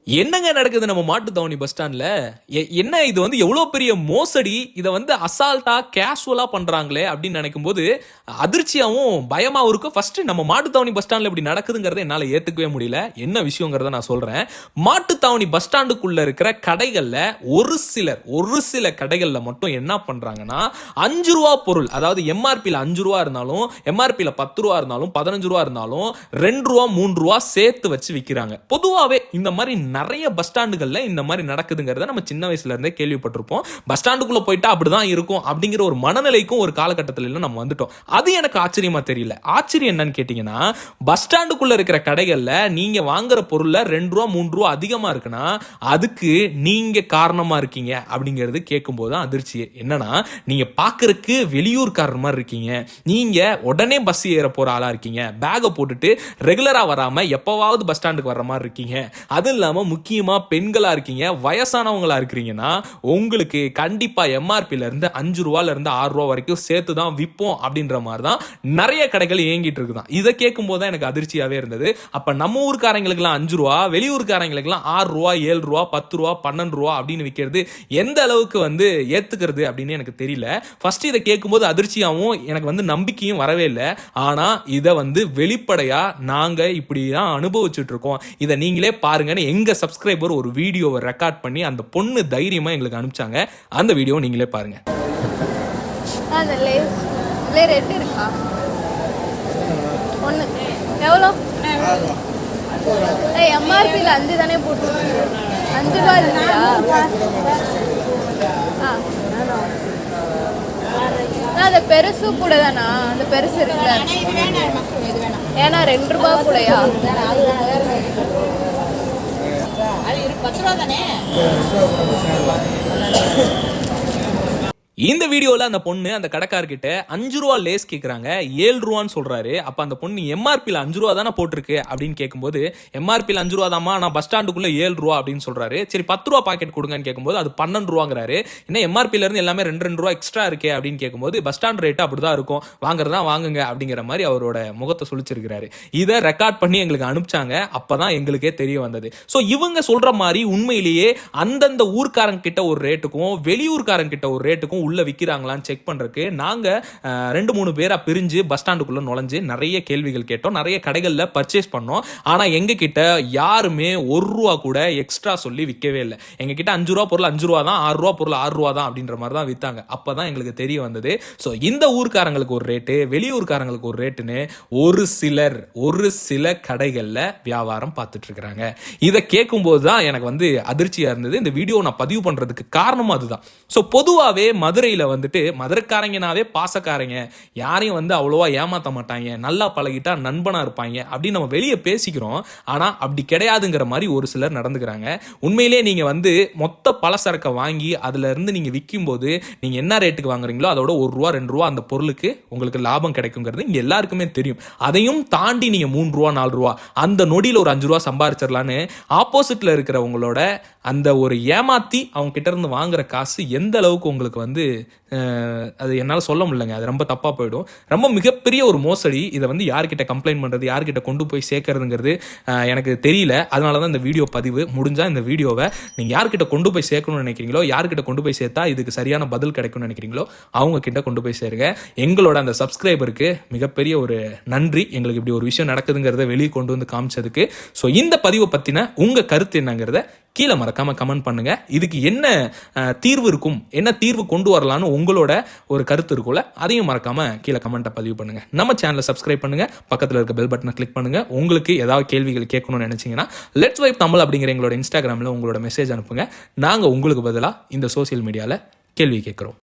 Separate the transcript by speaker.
Speaker 1: என்னங்க நடக்குது நம்ம மாட்டுத்தாவணி பஸ் ஸ்டாண்ட்ல? என்ன இது வந்து எவ்வளோ பெரிய மோசடி! இத வந்து அசால்ட்டா, கேஷுவலா பண்றாங்களே அப்படின்னு நினைக்கும்போது, அதிர்ச்சியாவும், பயமாவும் இருக்கும். ஃபர்ஸ்ட் நம்ம மாட்டுத்தாவணி பஸ் ஸ்டாண்ட்ல இப்படி நடக்குதுங்கிறத என்னால ஏத்துக்கவே முடியல. என்ன விஷயங்கிறத நான் சொல்றேன். மாட்டுத்தாவணி பஸ் ஸ்டாண்டுக்குள்ள இருக்கிற கடைகள்ல ஒரு சில கடைகள்ல மட்டும் என்ன பண்றாங்கன்னா, ரூ. 5 பொருள், அதாவது எம்ஆர்பில ரூ. 5 இருந்தாலும், எம்ஆர்பில ரூ. 10 இருந்தாலும், ரூ. 15 இருந்தாலும், ரூ. 2 ரூ. சேர்த்து வச்சு விக்கிறாங்க. பொதுவாவே இந்த மாதிரி நிறைய பஸ் ஸ்டாண்டுகள்ல இந்த மாதிரி நடக்குதுங்கிறத நம்ம சின்ன வயசுல இருந்தே கேள்விப்பட்டிருப்போம். பஸ் ஸ்டாண்டுக்குள்ள போயிட்டா அப்படிதான் இருக்கும் அப்படிங்கிற ஒரு மனநிலைக்கும் ஒரு காலகட்டத்தில் நம்ம வந்துட்டோம். அது எனக்கு ஆச்சரியமா தெரியல. ஆச்சரியம் என்னன்னு கேட்டீங்கன்னா, பஸ் ஸ்டாண்டுக்குள்ள இருக்கிற கடைகள்ல நீங்க வாங்குற பொருள்ல ரூ. 2 ரூ. 3 அதிகமா இருக்குன்னா அதுக்கு நீங்க காரணமா இருக்கீங்க அப்படிங்கிறது கேட்கும்போது தான் அதிர்ச்சி. என்னன்னா, நீங்க பாக்குறதுக்கு வெளியூர்காரர் மாதிரி இருக்கீங்க. நீங்க உடனே பஸ் ஏற போற ஆளா இருக்கீங்க. பேக போட்டுட்டு ரெகுலரா வராம எப்பவாவது பஸ் ஸ்டாண்டுக்கு வர்ற மாதிரி இருக்கீங்க. அது இல்லாம முக்கியமா பெண்களா இருக்கீங்க, வயசானவங்களா இருக்கிறீங்கன்னா உங்களுக்கு கண்டிப்பா எம்ஆர்பில இருந்து ரூ. 5 இருந்து ரூ. 6 வரைக்கும் சேர்த்து தான் விற்போம் அப்படின்ற மாதிரி தான் நிறைய கடைகள் இயங்கிட்டு இருக்குதான். இதை கேட்கும் போது எனக்கு அதிர்ச்சியாவே இருந்தது. அப்ப நம்ம ஊர்க்காரங்களுக்குலாம் ரூ. 5, வெளியூர்காரங்களுக்குலாம் ரூ. 6, ரூ. 7, ரூ. 10, ரூ. 12 அப்படின்னு விற்கிறது எந்த அளவுக்கு வந்து ஏத்துக்கிறது அப்படின்னு எனக்கு தெரியல. ஃபர்ஸ்ட் இதை கேட்கும்போது அதிர்ச்சியாவும் எனக்கு வந்து நம்பிக்கையும் வரவே இல்லை. ஆனா இதை வந்து வெளிப்படையா நாங்க இப்படிதான் அனுபவிச்சுட்டு இருக்கோம், இதை நீங்களே பாருங்கன்னு எங்க சப்ஸ்கிரைபர் ஒரு வீடியோவை ரெக்கார்ட் பண்ணி அந்த பொண்ணு தைரியமா எங்களுக்கு அனுப்பிச்சாங்க. அந்த வீடியோ நீங்களே பாருங்க.
Speaker 2: ரெட் இருக்கா? ஒன்று எவ்வளோ? எம்ஆர்பியில் 5 தானே போட்டு 5 ரூபா இல்லையா? அந்த பெருசு கூட தானா? அந்த பெருசு இருக்குல்ல, ஏன்னா 2 ரூபா கூடயா?
Speaker 1: இந்த வீடியோல அந்த பொண்ணு அந்த கடைக்காரர்கிட்ட 5 ரூபா லேஸ் கேட்குறாங்க, 7 ரூபான்னு சொல்றாரு. அப்ப அந்த பொண்ணு எம்ஆர்பியில் 5 ரூபா தானே போட்டிருக்கு அப்படின்னு கேட்கும்போது, எம்ஆர்பியில் 5 ரூபா தாமா, நான் பஸ் ஸ்டாண்டுக்குள்ள 7 ரூபா அப்படின்னு சொல்றாரு. சரி 10 ரூபா பாக்கெட் கொடுங்கன்னு கேட்கும்போது அது 12 ரூபாங்கிறாரு. என்ன எம்ஆர்பியில இருந்து எல்லாமே 2 ரூபா எக்ஸ்ட்ரா இருக்கே அப்படின்னு கேட்கும்போது, பஸ் ஸ்டாண்ட் ரேட் அப்படிதான் இருக்கும், வாங்குறதா வாங்குங்க அப்படிங்கிற மாதிரி அவரோட முகத்தை சுழிச்சிருக்கிறாரு. இதை ரெக்கார்ட் பண்ணி எங்களுக்கு அனுப்பிச்சாங்க. அப்பதான் எங்களுக்கே தெரிய வந்தது. ஸோ இவங்க சொல்ற மாதிரி உண்மையிலேயே அந்தந்த ஊர்க்காரங்க கிட்ட ஒரு ரேட்டுக்கும் வெளியூர்காரங்க கிட்ட ஒரு ரேட்டுக்கும் உள்ள விற்கிறாங்களான்னு செக் பண்றதுக்கு நாங்க 2-3 பேரா பிரிஞ்சு பஸ் ஸ்டாண்டுக்குள்ள நுழைஞ்சு நிறைய கேள்விகள் கேட்டோம், நிறைய கடைகள்ல பர்ச்சேஸ் பண்ணோம். ஆனா எங்க கிட்ட யாருமே 1 ரூபா கூட எக்ஸ்ட்ரா சொல்லி விற்கவே இல்லை. எங்க கிட்ட 5 ரூபா பொருள் 5 ரூபா தான், 6 ரூபா பொருள் 6 ரூபா தான் அப்படின்ற மாதிரி தான் வித்தாங்க. அப்பதான் எங்களுக்கு தெரிய வந்தது. ஸோ இந்த ஊர்க்காரங்களுக்கு ஒரு ரேட்டு, வெளியூர்காரங்களுக்கு ஒரு ரேட்டுன்னு ஒரு சில கடைகள்ல வியாபாரம் பார்த்துட்டு இருக்கிறாங்க. இதை கேட்கும்போது தான் எனக்கு வந்து அதிர்ச்சியா இருந்தது. இந்த வீடியோ நான் பதிவு பண்றதுக்கு காரணம் அதுதான். ஸோ பொதுவாகவே மதுரையில் வந்துட்டு மதுரைக்காரங்கனாவே பாசக்காரங்க, யாரையும் வந்து அவ்வளோவா ஏமாற்ற மாட்டாங்க, நல்லா பழகிட்டா நண்பனா இருப்பாங்க அப்படின்னு நம்ம வெளியே பேசிக்கிறோம். ஆனால் அப்படி கிடையாதுங்கிற மாதிரி ஒரு சிலர் நடந்துக்கிறாங்க. உண்மையிலே நீங்கள் வந்து மொத்த பலசரக்கை வாங்கி அதில் இருந்து நீங்கள் விற்கும்போது நீங்கள் என்ன ரேட்டுக்கு வாங்குறீங்களோ அதோட 1 ரூபா 2 ரூபா அந்த பொருளுக்கு உங்களுக்கு லாபம் கிடைக்குங்கிறது இங்கே எல்லாருக்குமே தெரியும். அதையும் தாண்டி நீங்கள் 3 ரூபா 4 ரூபா அந்த நொடியில் ஒரு 5 ரூபா சம்பாரிச்சிடலான்னு ஆப்போசிட்ல இருக்கிறவங்களோட அந்த ஒரு ஏமாத்தி அவங்க கிட்ட இருந்து வாங்குற காசு எந்த அளவுக்கு உங்களுக்கு வந்து அது என்னால் சொல்ல முடியலங்க. அது ரொம்ப தப்பாக போயிடும். ரொம்ப மிகப்பெரிய ஒரு மோசடி. இதை வந்து யார்கிட்ட கம்ப்ளைண்ட் பண்ணுறது, யார்கிட்ட கொண்டு போய் சேர்க்கறதுங்கிறது எனக்கு தெரியல. அதனால தான் இந்த வீடியோ பதிவு. முடிஞ்சால் இந்த வீடியோவை நீங்கள் யார்கிட்ட கொண்டு போய் சேர்க்கணும்னு நினைக்கிறீங்களோ, யார்கிட்ட கொண்டு போய் சேர்த்தா இதுக்கு சரியான பதில் கிடைக்கும்னு நினைக்கிறீங்களோ அவங்க கிட்ட கொண்டு போய் சேருங்க. எங்களோட அந்த சப்ஸ்கிரைபருக்கு மிகப்பெரிய ஒரு நன்றி, எங்களுக்கு இப்படி ஒரு விஷயம் நடக்குதுங்கிறத வெளியே கொண்டு வந்து காமிச்சதுக்கு. ஸோ இந்த பதிவை பற்றின உங்கள் கருத்து என்னங்கிறத கீழே மறக்காம கமெண்ட் பண்ணுங்க. இதுக்கு என்ன தீர்வு இருக்கும், என்ன தீர்வு கொண்டு வரலான்னு உங்களோட ஒரு கருத்து இருக்கும்ல, அதையும் மறக்காம கீழே கமெண்ட்டை பதிவு பண்ணுங்க. நம்ம சேனலை சப்ஸ்கிரைப் பண்ணுங்க, பக்கத்தில் இருக்க பெல் பட்டனை கிளிக் பண்ணுங்க. உங்களுக்கு ஏதாவது கேள்விகள் கேட்கணும்னு நினைச்சீங்கன்னா லெட்ஸ் வைப் தமிழ் அப்படிங்கிற எங்களோட இன்ஸ்டாகிராமில் உங்களோட மெசேஜ் அனுப்புங்க. நாங்கள் உங்களுக்கு பதிலாக இந்த சோசியல் மீடியாவில் கேள்வி கேட்குறோம்.